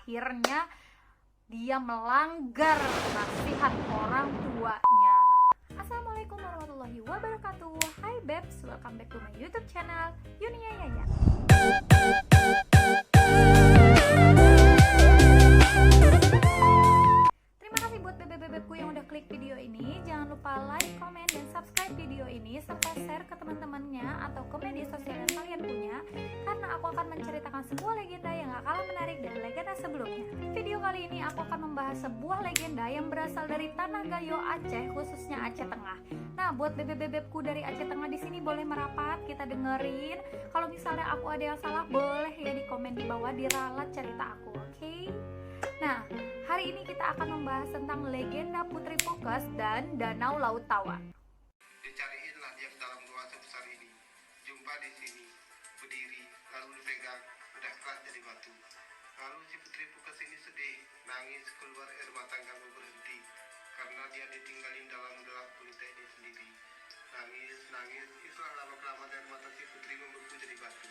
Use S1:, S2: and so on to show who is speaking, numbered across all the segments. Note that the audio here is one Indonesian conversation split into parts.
S1: akhirnya dia melanggar nasihat orang tuanya. Assalamualaikum warahmatullahi wabarakatuh. Hai Babes, welcome back to my YouTube channel Yunia Yaya. Terima kasih buat bebek-bebekku yang udah klik video ini. Jangan lupa like, komen, dan subscribe video ini serta share ke teman-temannya atau ke media sosial yang kalian punya, karena aku akan menceritakan sebuah legenda yang gak kalah menarik dari legenda sebelumnya. Video kali ini aku akan membahas sebuah legenda yang berasal dari Tanah Gayo, Aceh, khususnya Aceh Tengah. Nah, buat bebek-bebekku dari Aceh Tengah di sini boleh merapat, kita dengerin. Kalau misalnya aku ada yang salah, boleh ya di komen di bawah, diralat cerita aku, oke? Nah, hari ini kita akan membahas tentang legenda Putri Pukes dan Danau Laut Tawar.
S2: Dicariinlah dia ke dalam gua sebesar ini. Jumpa di sini, berdiri, lalu dipegang, udah keras jadi batu. Lalu si Putri Pukes ini sedih, nangis, keluar air mata nggak mau berhenti, karena dia ditinggalin dalam gelap gulita ini sendiri. Nangis, nangis, itulah lama-kelamaan air mata si Putri membeku jadi batu.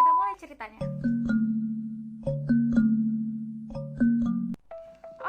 S1: Kita mulai ceritanya.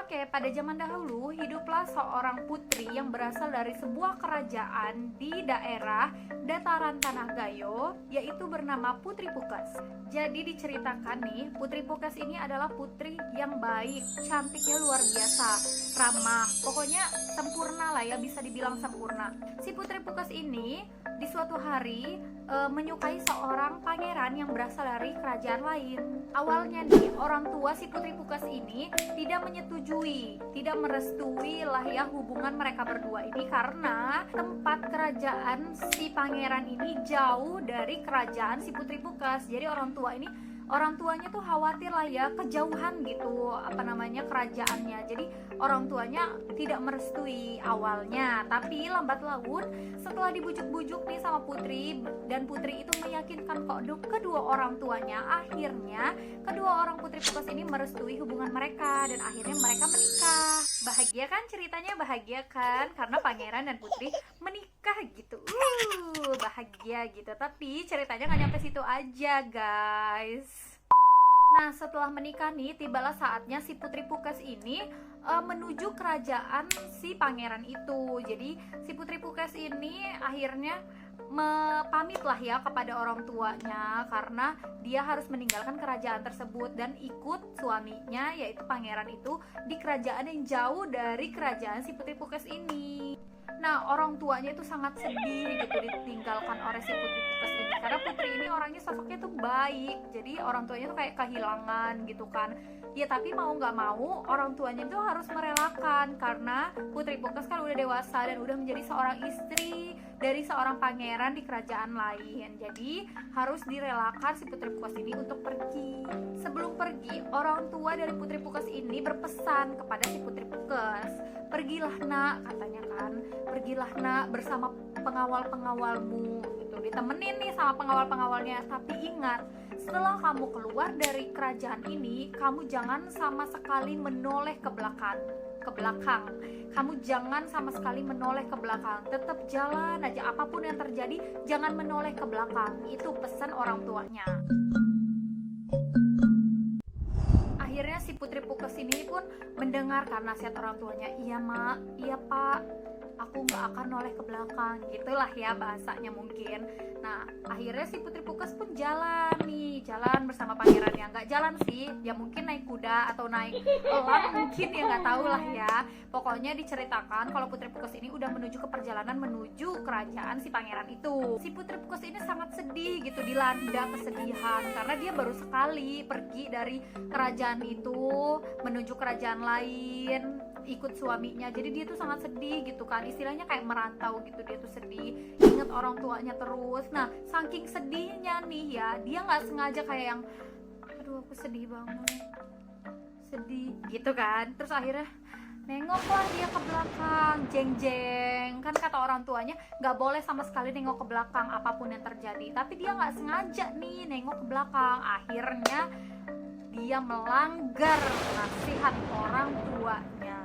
S1: Oke, pada zaman dahulu hiduplah seorang putri yang berasal dari sebuah kerajaan di daerah dataran Tanah Gayo, yaitu bernama Putri Pukes. Jadi diceritakan nih, Putri Pukes ini adalah putri yang baik, cantiknya luar biasa, ramah, pokoknya sempurna lah ya, bisa dibilang sempurna. Si Putri Pukes ini di suatu hari menyukai seorang pangeran yang berasal dari kerajaan lain. Awalnya nih, orang tua si Putri Pukes ini tidak menyetujui, tidak merestui lah ya hubungan mereka berdua ini, karena tempat kerajaan si pangeran ini jauh dari kerajaan si Putri Pukes. Jadi orang tuanya tuh khawatir lah ya, kejauhan gitu kerajaannya. Jadi orang tuanya tidak merestui awalnya, tapi lambat laun setelah dibujuk-bujuk nih sama putri, dan putri itu meyakinkan kok kedua orang tuanya, akhirnya kedua orang Putri Pukes ini merestui hubungan mereka dan akhirnya mereka menikah. Bahagia kan ceritanya, bahagia kan, karena pangeran dan putri menikah gitu. Bahagia gitu. Tapi ceritanya nggak nyampe situ aja guys. Nah, setelah menikah nih, tibalah saatnya si Putri Pukes ini menuju kerajaan si pangeran itu. Jadi si Putri Pukes ini akhirnya pamit lah ya kepada orang tuanya, karena dia harus meninggalkan kerajaan tersebut dan ikut suaminya, yaitu pangeran itu, di kerajaan yang jauh dari kerajaan si Putri Pukes ini. Nah, orang tuanya itu sangat sedih gitu ditinggalkan oleh si Putri Pukes ini, karena putri ini orangnya sosoknya tuh baik, jadi orang tuanya tuh kayak kehilangan gitu kan. Ya tapi mau nggak mau orang tuanya itu harus merelakan, karena Putri Pukes kan udah dewasa dan udah menjadi seorang istri dari seorang pangeran di kerajaan lain. Jadi harus direlakan si Putri Pukes ini untuk pergi. Sebelum pergi, orang tua dari Putri Pukes ini berpesan kepada si Putri Pukes, "Pergilah nak," katanya kan, "pergilah nak bersama pengawal-pengawalmu," gitu. Ditemenin nih sama pengawal-pengawalnya, tapi ingat, setelah kamu keluar dari kerajaan ini, kamu jangan sama sekali menoleh ke belakang. Kamu jangan sama sekali menoleh ke belakang. Tetap jalan aja, apapun yang terjadi, jangan menoleh ke belakang. Itu pesan orang tuanya. Akhirnya si Putri Pukes ini pun mendengarkan nasihat orang tuanya. "Iya mak, iya pak, aku nggak akan noleh ke belakang," gitulah ya bahasanya mungkin. Nah, akhirnya si Putri Pukes pun jalan bersama pangerannya. Nggak jalan sih, ya mungkin naik kuda atau naik elang mungkin, ya nggak tahu lah ya. Pokoknya diceritakan kalau Putri Pukes ini udah menuju ke perjalanan menuju kerajaan si pangeran itu. Si Putri Pukes ini sangat sedih gitu, dilanda kesedihan, karena dia baru sekali pergi dari kerajaan itu menuju kerajaan lain, ikut suaminya. Jadi dia tuh sangat sedih gitu kan, istilahnya kayak merantau gitu. Dia tuh sedih, inget orang tuanya terus. Nah, saking sedihnya nih ya, dia nggak sengaja kayak yang, "Aduh aku sedih banget, sedih," gitu kan. Terus akhirnya nengoklah dia ke belakang, jeng-jeng. Kan kata orang tuanya nggak boleh sama sekali nengok ke belakang apapun yang terjadi, tapi dia nggak sengaja nih nengok ke belakang. Akhirnya dia melanggar nasihat orang tuanya.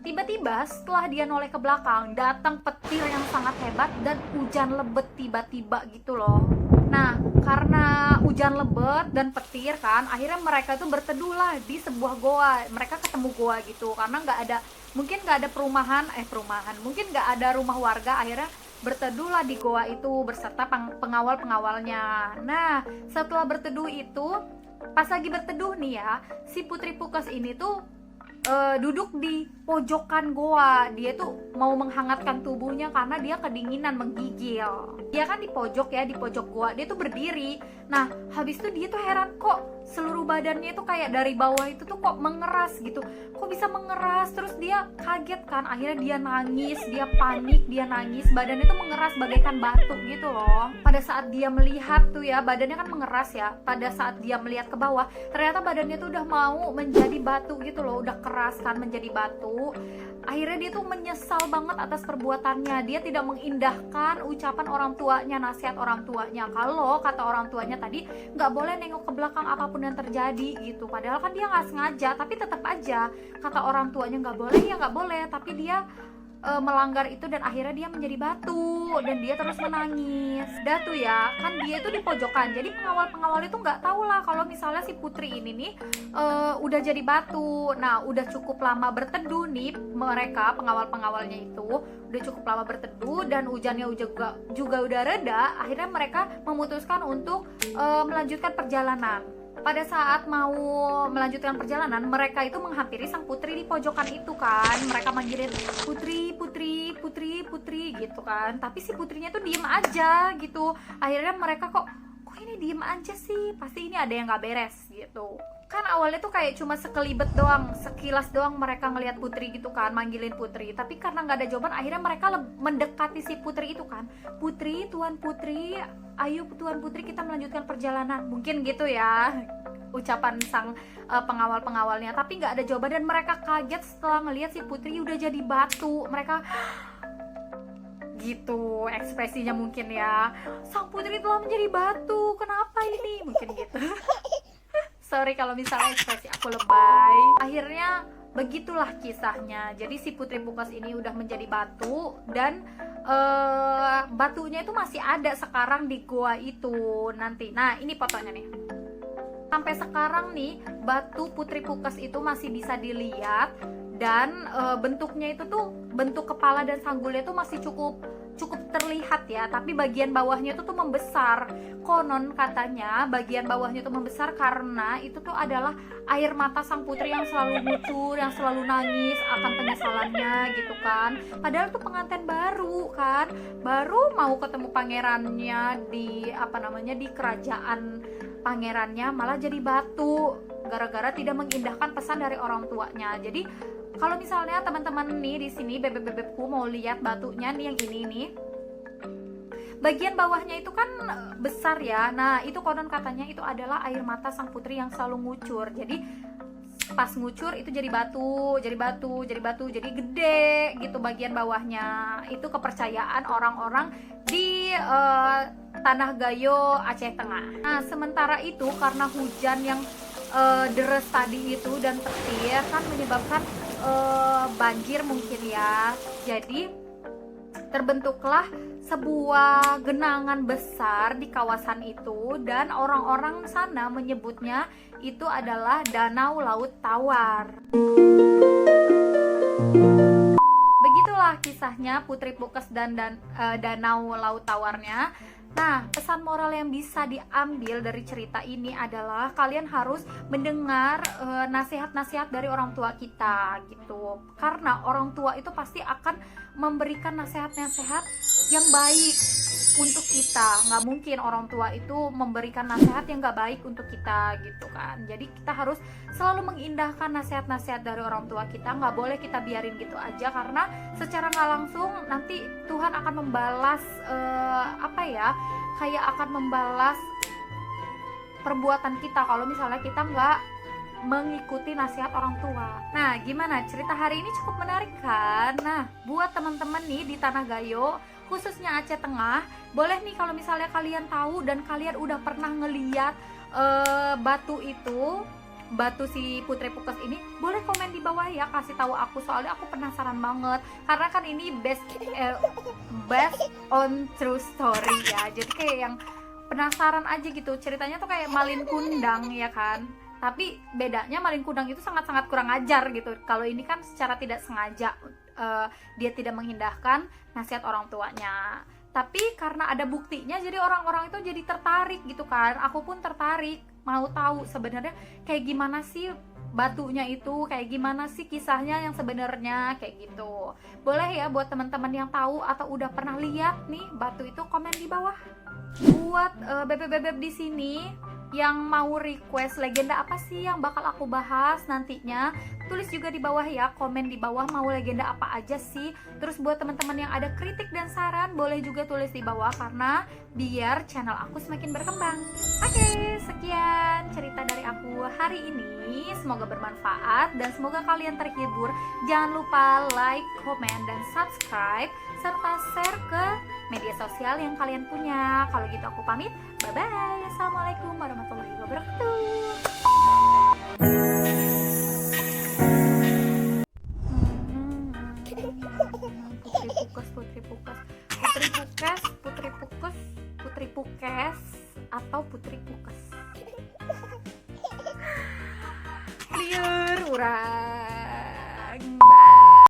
S1: Tiba-tiba setelah dia noleh ke belakang, datang petir yang sangat hebat dan hujan lebat tiba-tiba gitu loh. Nah, karena hujan lebat dan petir kan, akhirnya mereka tuh berteduh lah di sebuah goa. Mereka ketemu goa gitu karena mungkin nggak ada perumahan, mungkin nggak ada rumah warga. Akhirnya berteduhlah di goa itu berserta pengawal-pengawalnya. Nah, setelah berteduh itu, pas lagi berteduh nih ya, si Putri Pukes ini tuh duduk di pojokan goa. Dia tuh mau menghangatkan tubuhnya karena dia kedinginan, menggigil. Dia kan di pojok ya, di pojok goa. Dia tuh berdiri. Nah, habis itu dia tuh heran, kok seluruh badannya itu kayak dari bawah itu tuh kok mengeras gitu. Kok bisa mengeras? Terus dia kaget kan. Akhirnya dia nangis, dia panik, dia nangis. Badannya tuh mengeras bagaikan batu gitu loh. Pada saat dia melihat tuh ya, badannya kan mengeras ya. Pada saat dia melihat ke bawah, ternyata badannya tuh udah mau menjadi batu gitu loh. Udah keras kan, menjadi batu. Akhirnya dia tuh menyesal banget atas perbuatannya. Dia tidak mengindahkan ucapan orang tuanya, nasihat orang tuanya. Kalau kata orang tuanya tadi nggak boleh nengok ke belakang apapun yang terjadi gitu. Padahal kan dia nggak sengaja, tapi tetap aja kata orang tuanya nggak boleh ya nggak boleh. Tapi dia melanggar itu dan akhirnya dia menjadi batu dan dia terus menangis. Udah tuh ya, kan dia itu di pojokan. Jadi pengawal-pengawal itu nggak tahu lah kalau misalnya si Putri ini nih udah jadi batu. Nah, udah cukup lama berteduh nih mereka, pengawal-pengawalnya itu udah cukup lama berteduh dan hujannya juga udah reda. Akhirnya mereka memutuskan untuk melanjutkan perjalanan. Pada saat mau melanjutkan perjalanan, mereka itu menghampiri sang putri di pojokan itu kan. Mereka manggilin, "Putri, putri, putri, putri," gitu kan. Tapi si putrinya tuh diem aja gitu. Akhirnya mereka kok ini diem aja sih? Pasti ini ada yang gak beres gitu. Kan awalnya tuh kayak cuma sekelibet doang, sekilas doang mereka ngelihat putri gitu kan, manggilin putri. Tapi karena nggak ada jawaban, akhirnya mereka mendekati si putri itu kan. "Putri, tuan putri, ayo tuan putri kita melanjutkan perjalanan." Mungkin gitu ya ucapan sang pengawal-pengawalnya. Tapi nggak ada jawaban dan mereka kaget setelah ngelihat si putri udah jadi batu. Mereka gitu ekspresinya mungkin ya. Sang putri telah menjadi batu, kenapa ini? Mungkin gitu. Sorry kalau misalnya ekspresi aku lebay. Akhirnya begitulah kisahnya. Jadi si Putri Pukes ini udah menjadi batu dan batunya itu masih ada sekarang di goa itu nanti. Nah, ini fotonya nih. Sampai sekarang nih batu Putri Pukes itu masih bisa dilihat dan bentuknya itu tuh bentuk kepala dan sanggulnya tuh masih cukup terlihat ya, tapi bagian bawahnya itu tuh membesar. Konon katanya bagian bawahnya tuh membesar karena itu tuh adalah air mata sang putri yang selalu ngucur, yang selalu nangis akan penyesalannya gitu kan. Padahal tuh pengantin baru kan, baru mau ketemu pangerannya di kerajaan pangerannya, malah jadi batu gara-gara tidak mengindahkan pesan dari orang tuanya. Jadi kalau misalnya teman-teman nih di sini bebek-bebekku mau lihat batunya nih yang ini nih, bagian bawahnya itu kan besar ya. Nah, itu konon katanya itu adalah air mata sang putri yang selalu ngucur. Jadi pas ngucur itu jadi batu, jadi gede gitu bagian bawahnya. Itu kepercayaan orang-orang di Tanah Gayo, Aceh Tengah. Nah, sementara itu karena hujan yang deres tadi itu dan petir kan menyebabkan banjir mungkin ya. Jadi terbentuklah sebuah genangan besar di kawasan itu dan orang-orang sana menyebutnya itu adalah Danau Laut Tawar. Begitulah kisahnya Putri Pukes dan Danau Laut Tawarnya. Nah, pesan moral yang bisa diambil dari cerita ini adalah kalian harus mendengar nasihat-nasihat dari orang tua kita gitu. Karena orang tua itu pasti akan memberikan nasihat-nasihat yang baik untuk kita. Nggak mungkin orang tua itu memberikan nasihat yang nggak baik untuk kita gitu kan. Jadi kita harus selalu mengindahkan nasihat-nasihat dari orang tua kita. Nggak boleh kita biarin gitu aja, karena secara nggak langsung nanti Tuhan akan membalas kayak akan membalas perbuatan kita kalau misalnya kita nggak mengikuti nasihat orang tua. Nah, gimana? Cerita hari ini cukup menarik kan? Nah, buat teman-teman nih di Tanah Gayo, khususnya Aceh Tengah, boleh nih kalau misalnya kalian tahu dan kalian udah pernah ngeliat batu si Putri Pukes ini, boleh komen di bawah ya, kasih tahu aku, soalnya aku penasaran banget. Karena kan ini based on true story ya. Jadi kayak yang penasaran aja gitu. Ceritanya tuh kayak Malin Kundang ya kan, tapi bedanya Malin Kundang itu sangat-sangat kurang ajar gitu. Kalau ini kan secara tidak sengaja dia tidak mengindahkan nasihat orang tuanya, tapi karena ada buktinya jadi orang-orang itu jadi tertarik gitu kan. Aku pun tertarik mau tahu sebenarnya kayak gimana sih batunya itu, kayak gimana sih kisahnya yang sebenarnya kayak gitu. Boleh ya buat teman-teman yang tahu atau udah pernah lihat nih batu itu, komen di bawah. Buat bebek-bebek di sini yang mau request legenda apa sih yang bakal aku bahas nantinya, tulis juga di bawah ya, komen di bawah mau legenda apa aja sih. Terus buat teman-teman yang ada kritik dan saran boleh juga tulis di bawah, karena biar channel aku semakin berkembang. Oke, sekian cerita dari aku hari ini, semoga bermanfaat dan semoga kalian terhibur. Jangan lupa like, komen, dan subscribe serta share ke media sosial yang kalian punya. Kalau gitu aku pamit, bye bye. Assalamualaikum warahmatullahi wabarakatuh. Putri Pukes atau Putri Pukes. Liur, urang.